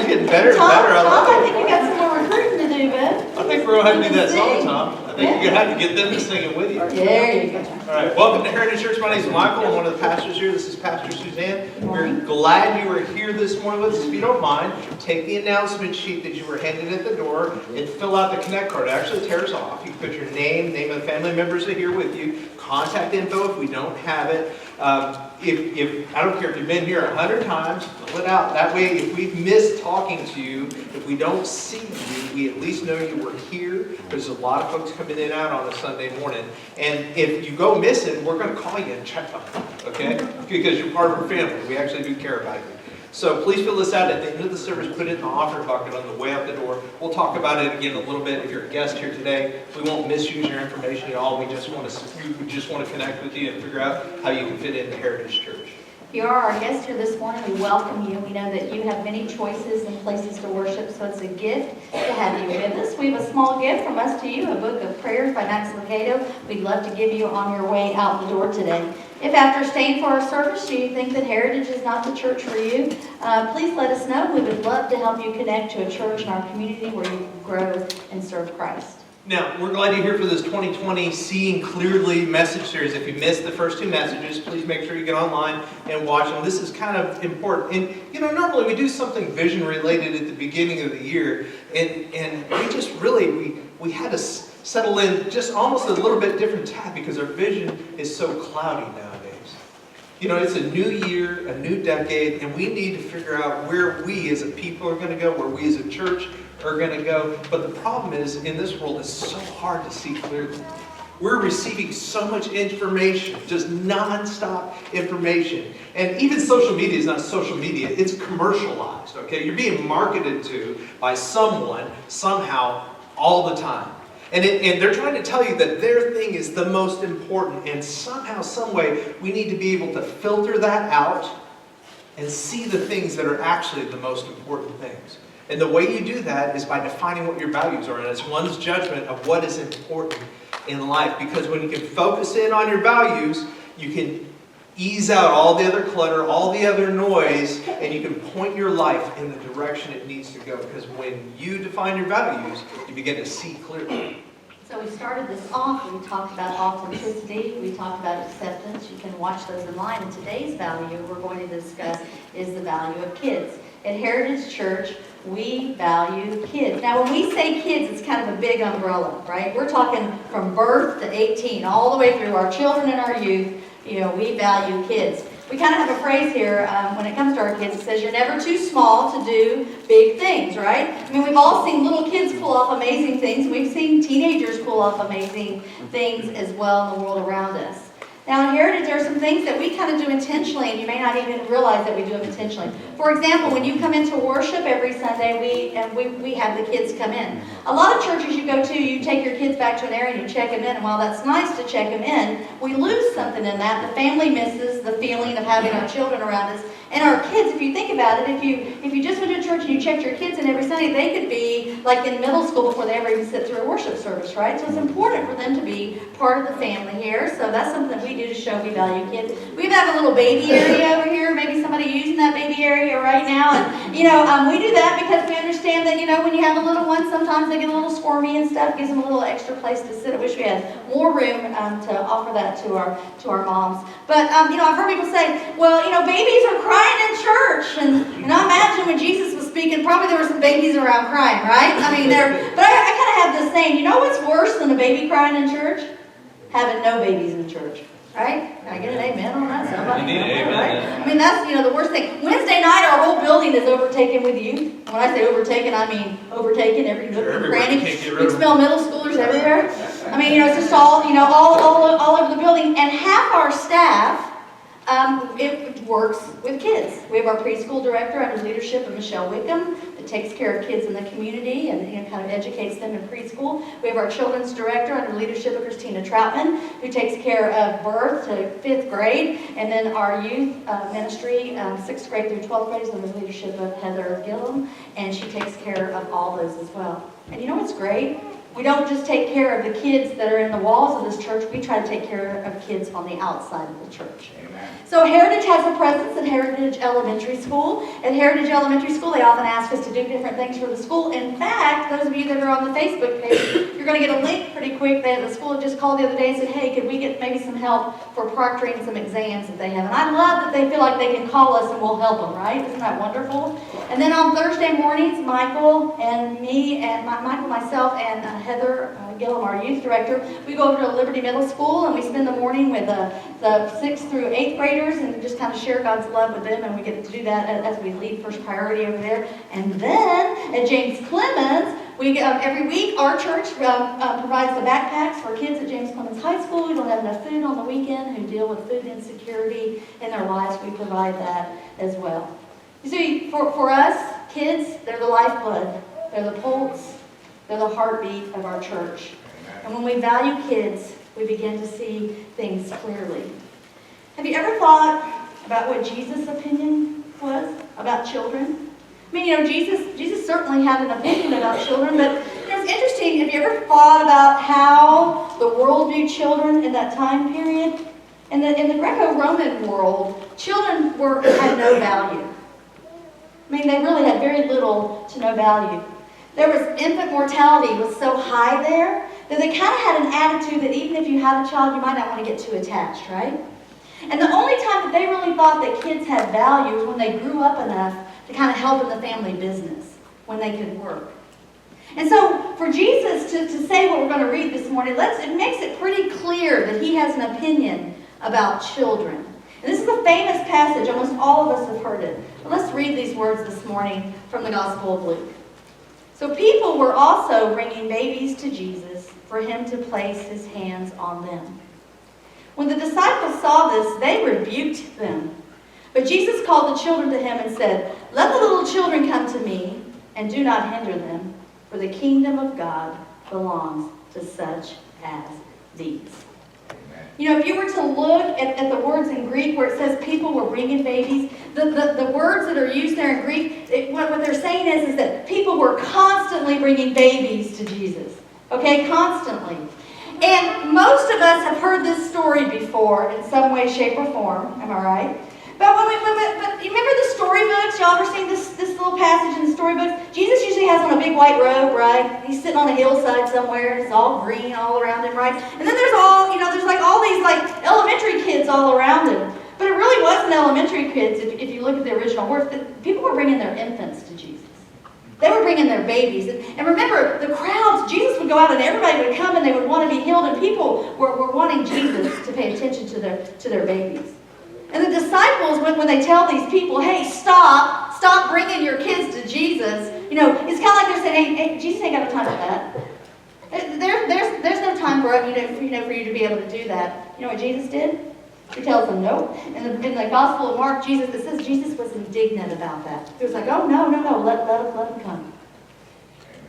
getting better and Tom, better. I think you got some more recruiting to do, bud. I think we're gonna have to do that song, Tom. I think you're gonna have to get them to sing it with you. There you go. All right, welcome to Heritage Church. My name is Michael. I'm one of the pastors here. This is Pastor Suzanne. We're glad you are here this morning with us. If you don't mind, take the announcement sheet that you were handed at the door and fill out the Connect card. It actually tears off. You put your name of the family members that are here with you, contact info if we don't have it. If I don't care if you've been here 100 times, fill it out. That way, if we've missed talking to you, if we don't see you, we at least know you were here. There's a lot of folks coming in and out on a Sunday morning. And if you go missing, we're going to call you and check on you, okay? Because you're part of our family. We actually do care about you. So please fill this out at the end of the service. Put it in the offering bucket on the way out the door. We'll talk about it again a little bit. If you're a guest here today, we won't misuse your information at all. We just want to connect with you and figure out how you can fit into Heritage Church. If you are our guest here this morning, we welcome you. We know that you have many choices and places to worship, so it's a gift to have you with us. We have a small gift from us to you, a book of prayers by Max Lucado. We'd love to give you on your way out the door today. If after staying for our service you think that Heritage is not the church for you, please let us know. We would love to help you connect to a church in our community where you can grow and serve Christ. Now, we're glad you're here for this 2020 Seeing Clearly message series. If you missed the first two messages, please make sure you get online and watch them. This is kind of important. And, you know, normally we do something vision related at the beginning of the year. And we just really, we had to settle in just almost a little bit different tack because our vision is so cloudy nowadays. You know, it's a new year, a new decade, and we need to figure out where we as a people are going to go, where we as a church are going to go. But the problem is, in this world, it's so hard to see clearly. We're receiving so much information, just non-stop information. And even social media is not social media, it's commercialized, okay? You're being marketed to by someone, somehow, all the time. And they're trying to tell you that their thing is the most important, and somehow, some way, we need to be able to filter that out and see the things that are actually the most important things. And the way you do that is by defining what your values are, and it's one's judgment of what is important in life. Because when you can focus in on your values, you can ease out all the other clutter, all the other noise, and you can point your life in the direction it needs to go. Because when you define your values, you begin to see clearly. So we started this off, we talked about authenticity, we talked about acceptance. You can watch those online. And today's value we're going to discuss is the value of kids. At Heritage Church, we value kids. Now, when we say kids, it's kind of a big umbrella, right? We're talking from birth to 18, all the way through our children and our youth. You know, we value kids. We kind of have a phrase here when it comes to our kids. It says, you're never too small to do big things, right? I mean, we've all seen little kids pull off amazing things. We've seen teenagers pull off amazing things as well in the world around us. Now, in Heritage, there are some things that we kind of do intentionally, and you may not even realize that we do them intentionally. For example, when you come into worship every Sunday, we have the kids come in. A lot of churches you go to, you take your kids back to an area and you check them in, and while that's nice to check them in, we lose something in that. The family misses the feeling of having our children around us. And our kids, if you think about it, if you just went to church and you checked your kids in every Sunday, they could be like in middle school before they ever even sit through a worship service, right? So it's important for them to be part of the family here. So that's something that we do to show we value kids. We have a little baby area over here. Maybe somebody using that baby area right now. And, you know, we do that because we understand that, you know, when you have a little one, sometimes they get a little squirmy and stuff. Gives them a little extra place to sit. I wish we had more room to offer that to our moms. But, you know, I've heard people say, well, you know, babies are crying in church. And I imagine when Jesus was speaking, probably there were some babies around crying, right? I mean, but I kind of have this saying, you know what's worse than a baby crying in church? Having no babies in church. Right? Can I get an amen on that? Somebody? You need an amen. Right? I mean, that's, you know, the worst thing. Wednesday night, our whole building is overtaken with youth. When I say overtaken, I mean overtaken every nook and cranny. You can smell middle schoolers everywhere. I mean, you know, it's just all, you know, all over the building. And half our staff, it works with kids. We have our preschool director under leadership of Michelle Wickham that takes care of kids in the community and, you know, kind of educates them in preschool. We have our children's director under leadership of Christina Troutman, who takes care of birth to 5th grade, and then our youth ministry, 6th grade through 12th grade, is under the leadership of Heather Gillum, and she takes care of all those as well. And you know what's great? We don't just take care of the kids that are in the walls of this church, we try to take care of kids on the outside of the church. Amen. So Heritage has a presence at Heritage Elementary School. At Heritage Elementary School, they often ask us to do different things for the school. In fact, those of you that are on the Facebook page, you're going to get a link pretty quick. The school had just called the other day and said, hey, could we get maybe some help for proctoring some exams that they have? And I love that they feel like they can call us and we'll help them, right? Isn't that wonderful? And then on Thursday mornings, Michael and me, and myself, and Heather Gillum, our youth director, we go over to Liberty Middle School and we spend the morning with the 6th through 8th graders and just kind of share God's love with them, and we get to do that as we lead First Priority over there. And then at James Clemens, every week our church provides the backpacks for kids at James Clemens High School who don't have enough food on the weekend, who deal with food insecurity in their lives. We provide that as well. You see, for us, kids, they're the lifeblood, they're the pulse, they're the heartbeat of our church. And when we value kids, we begin to see things clearly. Have you ever thought about what Jesus' opinion was about children? I mean, Jesus certainly had an opinion about children, but it's interesting. Have you ever thought about how the world viewed children in that time period? In the Greco-Roman world, children had no value. I mean, they really had very little to no value. There was infant mortality was so high there that they kind of had an attitude that even if you had a child, you might not want to get too attached, right? And the only time that they really thought that kids had value was when they grew up enough to kind of help in the family business, when they could work. And so for Jesus to say what we're going to read this morning, it makes it pretty clear that he has an opinion about children. And this is a famous passage. Almost all of us have heard it. But let's read these words this morning from the Gospel of Luke. So people were also bringing babies to Jesus for him to place his hands on them. When the disciples saw this, they rebuked them. But Jesus called the children to him and said, "Let the little children come to me, and do not hinder them, for the kingdom of God belongs to such as these." You know, if you were to look at the words in Greek where it says people were bringing babies, the words that are used there in Greek, what they're saying is that people were constantly bringing babies to Jesus. Okay, constantly. And most of us have heard this story before in some way, shape, or form. Am I right? But you remember the storybooks? Y'all ever seen this little passage in the storybooks? Jesus usually has on a big white robe, right? He's sitting on a hillside somewhere, and it's all green all around him, right? And then there's like all these like elementary kids all around him. But it really wasn't elementary kids, if you look at the original words. People were bringing their infants to Jesus. They were bringing their babies. And remember, the crowds, Jesus would go out and everybody would come and they would want to be healed, and people were wanting Jesus to pay attention to their babies. And the disciples, when they tell these people, hey, stop bringing your kids to Jesus, you know, it's kind of like they're saying, hey, Jesus ain't got no time for that. There's no time for you to be able to do that. You know what Jesus did? He tells them no. In the Gospel of Mark, it says Jesus was indignant about that. He was like, oh, no, let them come.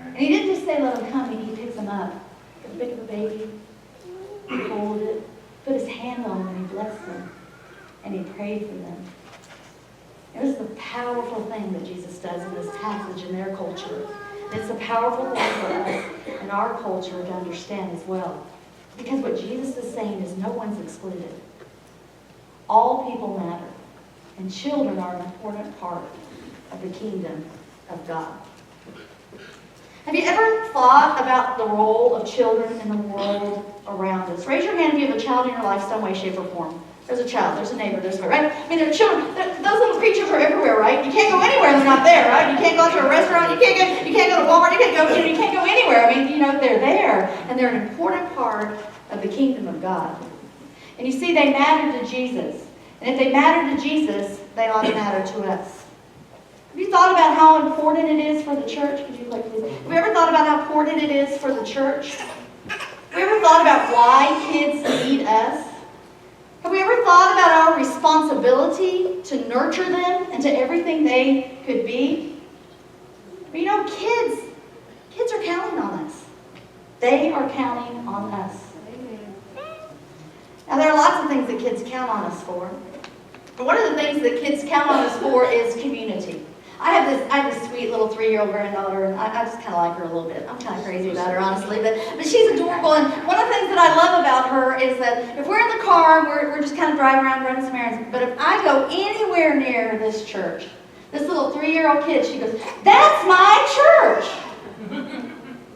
And he didn't just say let them come, he picks them up. The big of a baby, he pulled it, put his hand on them, and he blessed them. And he prayed for them. It was the powerful thing that Jesus does in this passage in their culture. And it's a powerful thing for us in our culture to understand as well. Because what Jesus is saying is no one's excluded. All people matter. And children are an important part of the kingdom of God. Have you ever thought about the role of children in the world around us? Raise your hand if you have a child in your life some way, shape, or form. There's a child, there's a neighbor, there's right? I mean, there are children. Those little creatures are everywhere, right? You can't go anywhere they're not there, right? You can't go to a restaurant, you can't go to Walmart, you can't go anywhere. I mean, they're there, and they're an important part of the kingdom of God. And you see, they matter to Jesus. And if they matter to Jesus, they ought to matter to us. Have you thought about how important it is for the church? Could you play, please? Have you ever thought about how important it is for the church? Have you ever thought about why kids need us? Have we ever thought about our responsibility to nurture them into everything they could be? But you know, kids are counting on us. They are counting on us. Now, there are lots of things that kids count on us for. But one of the things that kids count on us for is community. I have this sweet little 3-year-old granddaughter, and I just kind of like her a little bit. I'm kind of crazy about her, honestly, but she's adorable. And one of the things that I love about her is that if we're in the car, we're just kind of driving around running some errands. But if I go anywhere near this church, this little 3-year-old kid, she goes, "That's my church."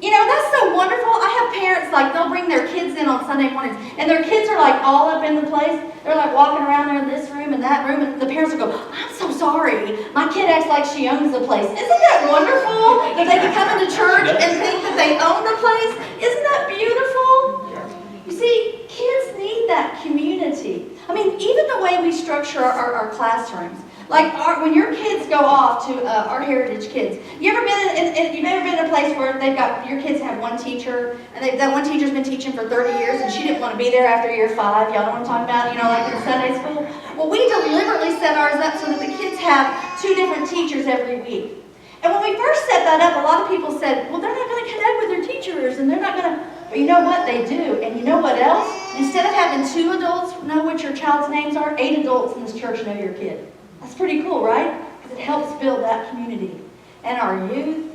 You know, that's so wonderful. I have parents, like, they'll bring their kids in on Sunday mornings, and their kids are, like, all up in the place. They're, like, walking around there in this room and that room, and the parents will go, "I'm so sorry. My kid acts like she owns the place." Isn't that wonderful? That they can come into church and think that they own the place? Isn't that beautiful? You see, kids need that community. I mean, even the way we structure our classrooms. Like when your kids go off to our Heritage Kids, you've ever been in a place where they've got, your kids have one teacher, and that one teacher's been teaching for 30 years, and she didn't want to be there after year 5. Y'all know what I'm talking about? You know, like in Sunday school. Well, we deliberately set ours up so that the kids have 2 different teachers every week. And when we first set that up, a lot of people said, "Well, they're not going to connect with their teachers, and they're not going to." But you know what? They do. And you know what else? Instead of having 2 adults know what your child's names are, 8 adults in this church know your kid. That's pretty cool, right? Because it helps build that community. And our youth,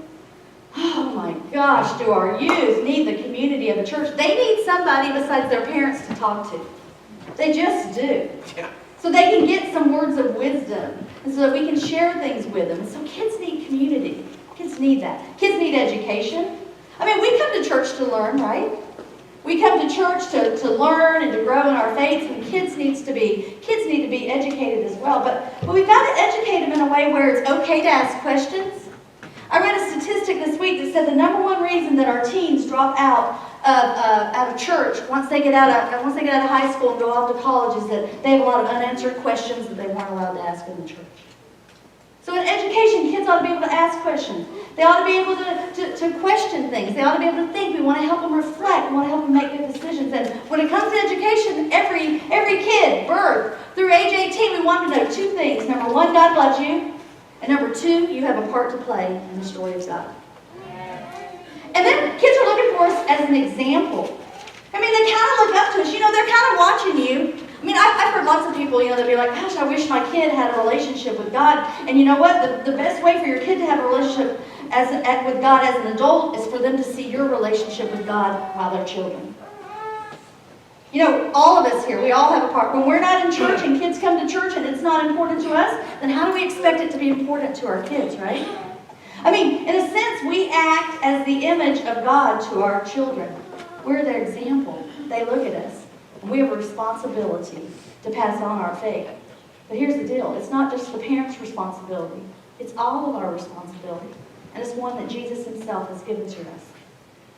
oh my gosh, do our youth need the community of the church. They need somebody besides their parents to talk to. They just do. Yeah. So they can get some words of wisdom, and so that we can share things with them. So kids need community. Kids need that. Kids need education. I mean, we come to church to learn, right? We come to church to learn and to grow in our faith, and kids need to be educated as well. But we've got to educate them in a way where it's okay to ask questions. I read a statistic this week that said the number one reason that our teens drop out of church once they get out of high school and go off to college is that they have a lot of unanswered questions that they weren't allowed to ask in the church. So in education, kids ought to be able to ask questions. They ought to be able to question things. They ought to be able to think. We want to help them reflect. We want to help them make good decisions. And when it comes to education, every kid, birth through age 18, we want to know 2 things. Number 1, God loves you. And number 2, you have a part to play in the story of God. And then kids are looking for us as an example. I mean, they kind of look up to us. You know, they're kind of watching you. I mean, I've heard lots of people, you know, they'll be like, "Gosh, I wish my kid had a relationship with God." And you know what? The best way for your kid to have a relationship with God as an adult is for them to see your relationship with God while they're children. You know, all of us here, we all have a part. When we're not in church and kids come to church and it's not important to us, then how do we expect it to be important to our kids, right? I mean, in a sense, we act as the image of God to our children. We're their example. They look at us. And we have a responsibility to pass on our faith. But here's the deal. It's not just the parents' responsibility. It's all of our responsibility. And it's one that Jesus himself has given to us.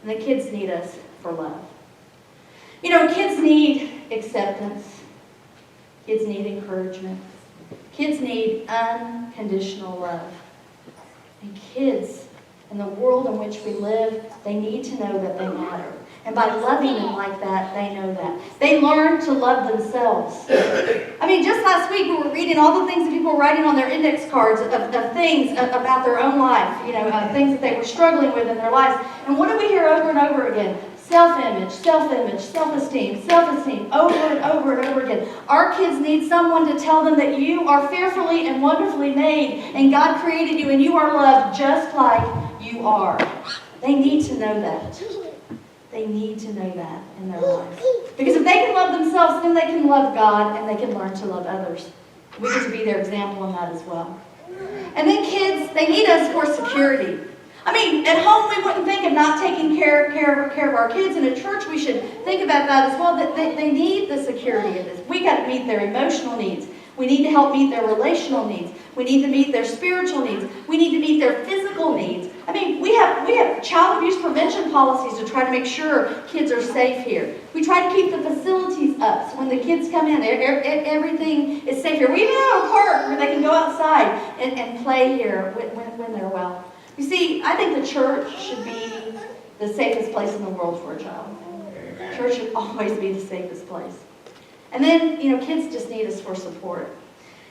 And the kids need us for love. You know, kids need acceptance. Kids need encouragement. Kids need unconditional love. And kids, in the world in which we live, they need to know that they matter. And by loving them like that, they know that. They learn to love themselves. I mean, just last week we were reading all the things that people were writing on their index cards of things about their own life, you know, things that they were struggling with in their lives. And what do we hear over and over again? Self-image, self-image, self-esteem, self-esteem, over and over and over again. Our kids need someone to tell them that you are fearfully and wonderfully made, and God created you, and you are loved just like you are. They need to know that. They need to know that in their lives. Because if they can love themselves, then they can love God, and they can learn to love others. We get to be their example in that as well. And then kids, they need us for security. I mean, at home we wouldn't think of not taking care of our kids, and at church we should think about that as well, that they need the security of this. We got to meet their emotional needs. We need to help meet their relational needs. We need to meet their spiritual needs. We need to meet their physical needs. I mean, we have child abuse prevention policies to try to make sure kids are safe here. We try to keep the facilities up so when the kids come in, everything is safe here. We even have a park where they can go outside and play here when they're well. You see, I think the church should be the safest place in the world for a child. Church should always be the safest place. And then, you know, kids just need us for support.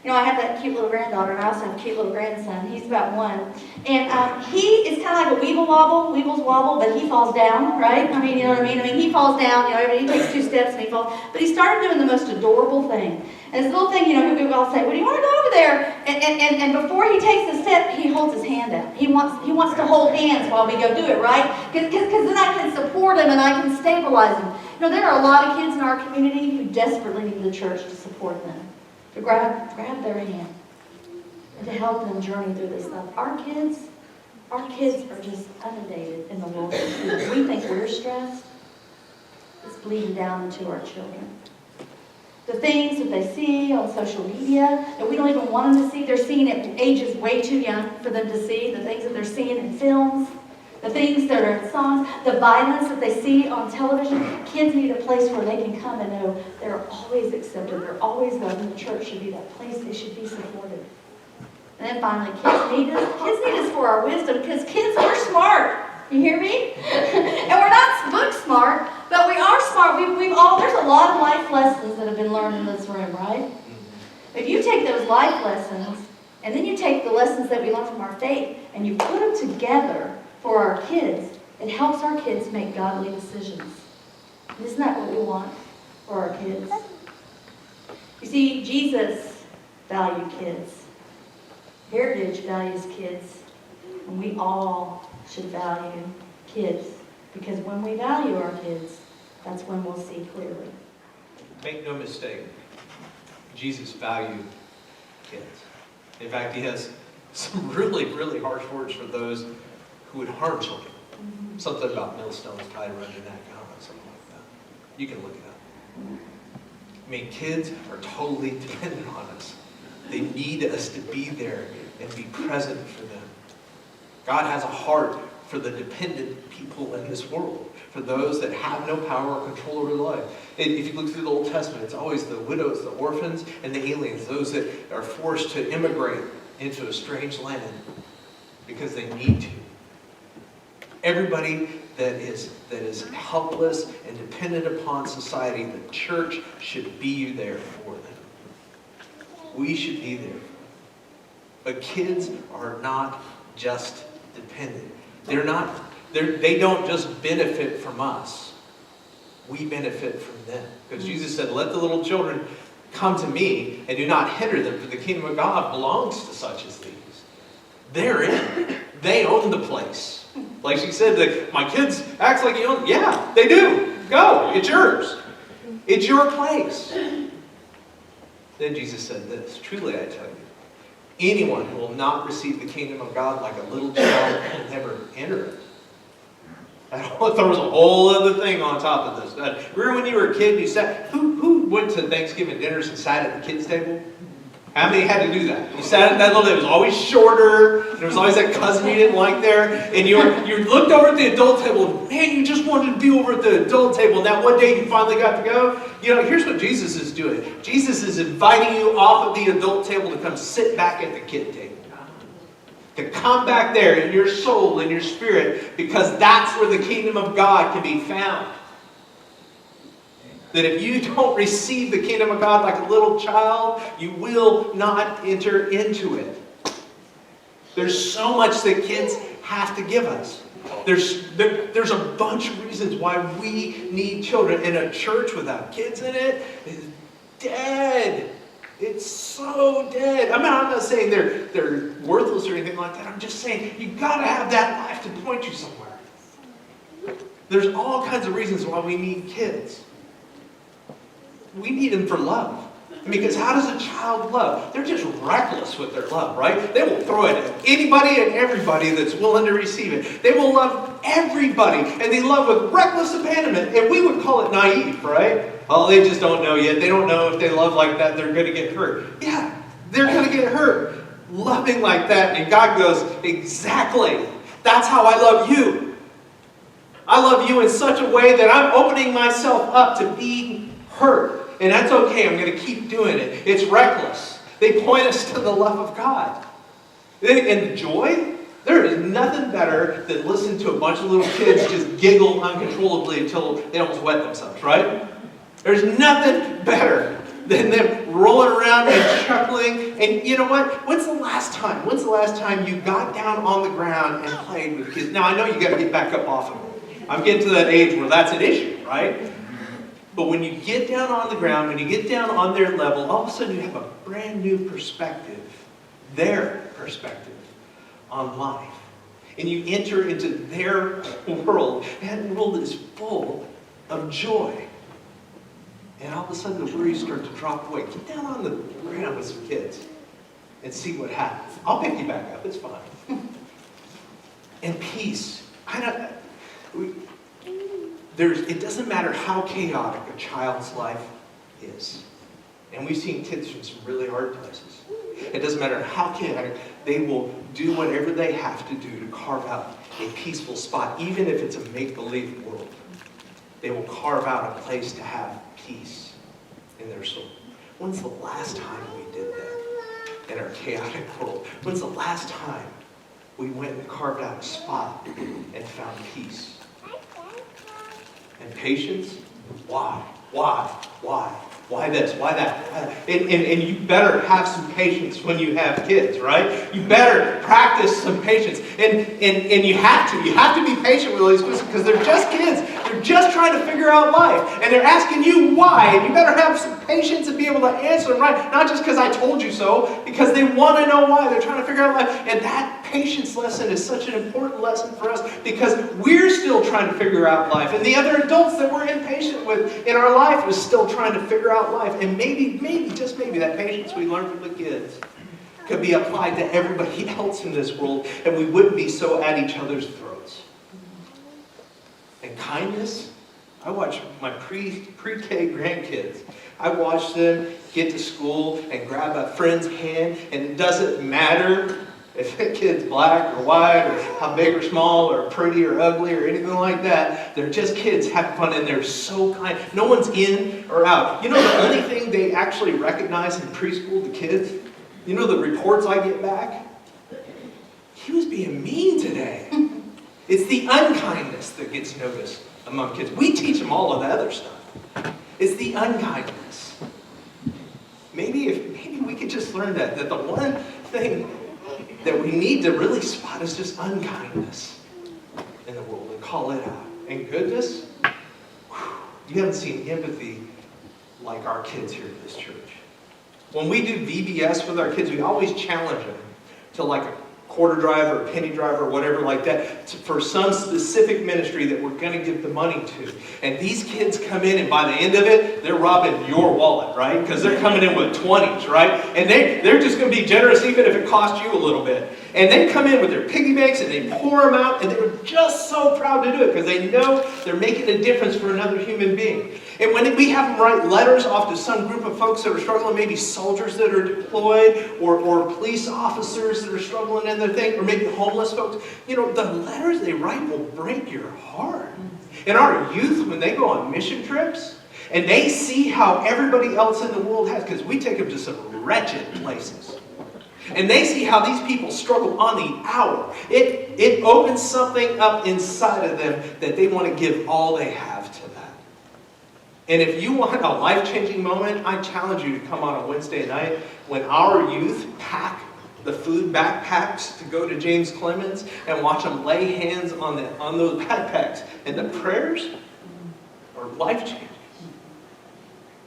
You know, I have that cute little granddaughter, and I also have a cute little grandson. He's about 1. And he is he's kind of like a weebles wobble, but he falls down, right? I mean, you know what I mean? I mean, he falls down, you know, he takes 2 steps and he falls. But he started doing the most adorable thing. And this little thing, you know, we would all say, well, do you want to go over there? And before he takes a step, he holds his hand out. He wants to hold hands while we go do it, right? Because then I can support him and I can stabilize him. You know, there are a lot of kids in our community who desperately need the church to support them, to grab their hand, and to help them journey through this stuff. Our kids are just inundated in the world. We think we're stressed. It's bleeding down into our children. The things that they see on social media that we don't even want them to see, they're seeing at ages way too young for them to see. The things that they're seeing in films, the things that are in songs, the violence that they see on television. Kids need a place where they can come and know they're always accepted. They're always loved, and the church should be that place. They should be supported. And then finally, kids need us for our wisdom, because kids are smart. You hear me? And we're not book smart, but we are smart. There's a lot of life lessons that have been learned in this room, right? If you take those life lessons, and then you take the lessons that we learn from our faith, and you put them together for our kids, it helps our kids make godly decisions. And isn't that what we want for our kids? You see, Jesus valued kids. Heritage values kids, and we all should value kids, because when we value our kids, that's when we'll see clearly. Make no mistake, Jesus valued kids. In fact, he has some really, really harsh words for those who would harm children. Something about millstones tied around your neck, I don't know, something like that. You can look it up. I mean, kids are totally dependent on us. They need us to be there and be present for them. God has a heart for the dependent people in this world, for those that have no power or control over their life. If you look through the Old Testament, it's always the widows, the orphans, and the aliens, those that are forced to immigrate into a strange land because they need to. Everybody that is helpless and dependent upon society, the church should be there for them. We should be there. But kids are not just dependent. They don't just benefit from us. We benefit from them. Because Jesus said, let the little children come to me and do not hinder them, for the kingdom of God belongs to such as these. They're in. They own the place. Like she said, that my kids act like you own. Yeah, they do. Go. It's yours. It's your place. Then Jesus said this, truly I tell you, anyone who will not receive the kingdom of God like a little child will never enter it. There was a whole other thing on top of this. Remember when you were a kid and you sat, who went to Thanksgiving dinners and sat at the kids' table? How many had to do that? You sat at that little, it was always shorter, there was always that cousin you didn't like there, and you looked over at the adult table, and man, you just wanted to be over at the adult table, and that one day you finally got to go. You know, here's what Jesus is doing. Jesus is inviting you off of the adult table to come sit back at the kid table. To come back there in your soul, in your spirit, because that's where the kingdom of God can be found. That if you don't receive the kingdom of God like a little child, you will not enter into it. There's so much that kids have to give us. There's a bunch of reasons why we need children. And a church without kids in it is dead. It's so dead. I mean, I'm not saying they're worthless or anything like that. I'm just saying you've got to have that life to point you somewhere. There's all kinds of reasons why we need kids. We need them for love. Because how does a child love? They're just reckless with their love, right? They will throw it at anybody and everybody that's willing to receive it. They will love everybody. And they love with reckless abandonment. And we would call it naive, right? Oh, they just don't know yet. They don't know if they love like that, they're going to get hurt. Yeah, they're going to get hurt. Loving like that. And God goes, exactly. That's how I love you. I love you in such a way that I'm opening myself up to being hurt. And that's okay. I'm going to keep doing it. It's reckless. They point us to the love of God. And joy, there is nothing better than listening to a bunch of little kids just giggle uncontrollably until they almost wet themselves, right? There's nothing better than them rolling around and chuckling. And you know what? When's the last time you got down on the ground and played with kids? Now, I know you got to get back up off of them. I'm getting to that age where that's an issue, right? But when you get down on the ground, when you get down on their level, all of a sudden you have a brand new perspective, their perspective on life. And you enter into their world. That world is full of joy. And all of a sudden the worries start to drop away. Get down on the ground with some kids and see what happens. I'll pick you back up. It's fine. And peace. It doesn't matter how chaotic a child's life is. And we've seen kids from some really hard places. It doesn't matter how chaotic, they will do whatever they have to do to carve out a peaceful spot, even if it's a make-believe world. They will carve out a place to have peace in their soul. When's the last time we did that in our chaotic world? When's the last time we went and carved out a spot and found peace? And patience? Why? Why this? Why that? And you better have some patience when you have kids, right? You better practice some patience. And you have to. You have to be patient with these kids because they're just kids. They're just trying to figure out life. And they're asking you why. And you better have some patience and be able to answer them right. Not just because I told you so, because they want to know why. They're trying to figure out life. And that patience lesson is such an important lesson for us because we're still trying to figure out life. And the other adults that we're impatient with in our life is still trying to figure out life. And maybe, just maybe, that patience we learn from the kids could be applied to everybody else in this world, and we wouldn't be so at each other's throats. And kindness, I watch my pre-K grandkids. I watch them get to school and grab a friend's hand, and it doesn't matter if the kid's black or white or how big or small or pretty or ugly or anything like that. They're just kids having fun, and they're so kind. No one's in or out. You know the only thing they actually recognize in preschool, the kids? You know the reports I get back? He was being mean today. It's the unkindness that gets noticed among kids. We teach them all of the other stuff. It's the unkindness. Maybe we could just learn that the one thing that we need to really spot is just unkindness in the world and call it out. And goodness, you haven't seen empathy like our kids here at this church. When we do VBS with our kids, we always challenge them to like a quarter drive or a penny drive or whatever like that for some specific ministry that we're going to give the money to. And these kids come in, and by the end of it, they're robbing your wallet, right? Because they're coming in with 20s, right? And they're just going to be generous even if it costs you a little bit. And they come in with their piggy banks and they pour them out, and they're just so proud to do it because they know they're making a difference for another human being. And when we have them write letters off to some group of folks that are struggling, maybe soldiers that are deployed or police officers that are struggling in their thing, or maybe homeless folks, you know, the letters they write will break your heart. And our youth, when they go on mission trips, and they see how everybody else in the world has, because we take them to some wretched places, and they see how these people struggle on the hour, it opens something up inside of them that they want to give all they have to that. And if you want a life-changing moment, I challenge you to come on a Wednesday night when our youth pack the food backpacks to go to James Clemens and watch them lay hands on those backpacks. And the prayers are life-changing.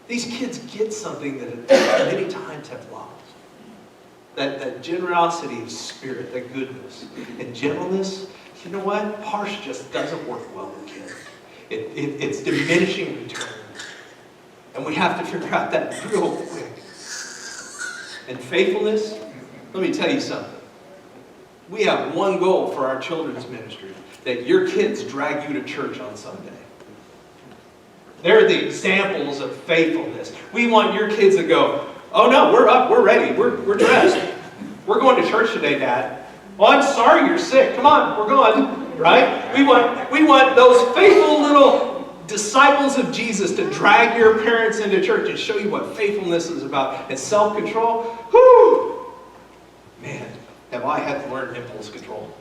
These kids get something that adults many times have lost. That generosity of spirit, that goodness. And gentleness, you know what? Harsh just doesn't work well with kids. It's diminishing return. And we have to figure out that real quick. And faithfulness, let me tell you something. We have one goal for our children's ministry, that your kids drag you to church on Sunday. They're the examples of faithfulness. We want your kids to go, oh no, we're up, we're ready, we're dressed. We're going to church today, Dad. Oh, I'm sorry you're sick. Come on, we're going, right? We want those faithful little disciples of Jesus to drag your parents into church and show you what faithfulness is about. And self-control, whoo! Man, have I had to learn impulse control.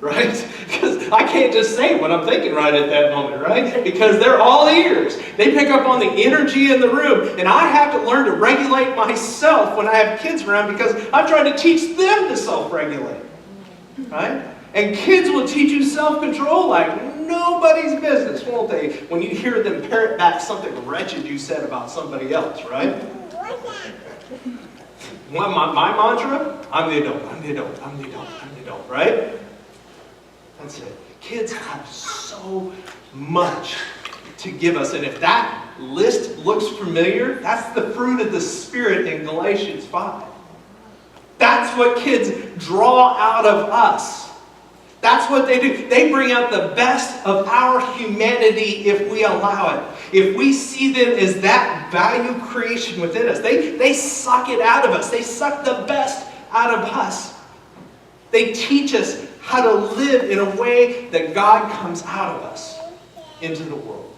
right? Because I can't just say what I'm thinking right at that moment, right? Because they're all ears. They pick up on the energy in the room, and I have to learn to regulate myself when I have kids around because I'm trying to teach them to self-regulate, right? And kids will teach you self-control like nobody's business, won't they? When you hear them parrot back something wretched you said about somebody else, right? My mantra, I'm the adult, I'm the adult, I'm the adult, I'm the adult, right? That's it. Kids have so much to give us. And if that list looks familiar, that's the fruit of the Spirit in Galatians 5. That's what kids draw out of us. That's what they do. They bring out the best of our humanity if we allow it. If we see them as that value creation within us, they suck it out of us. They suck the best out of us. They teach us how to live in a way that God comes out of us into the world.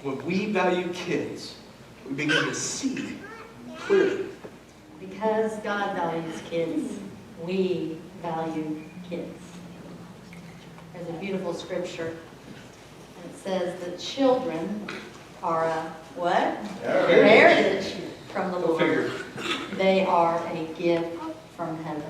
When we value kids, we begin to see clearly. Because God values kids, we value kids. There's a beautiful scripture, and it says that children are a what? Heritage from the Lord. They are a gift from heaven.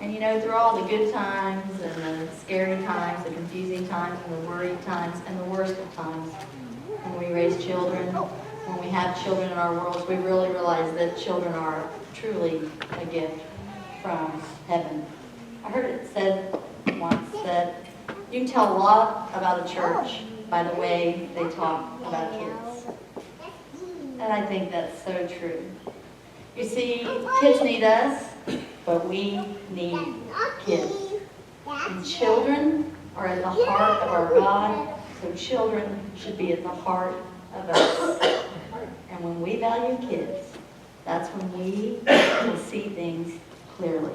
And you know, through all the good times and the scary times, the confusing times and the worried times and the worst of times, when we raise children, when we have children in our worlds, we really realize that children are truly a gift from heaven. I heard it said once that you can tell a lot about a church by the way they talk about kids. And I think that's so true. You see, kids need us, but we need kids. And children are at the heart of our God, so children should be at the heart of us. And when we value kids, that's when we will see things clearly.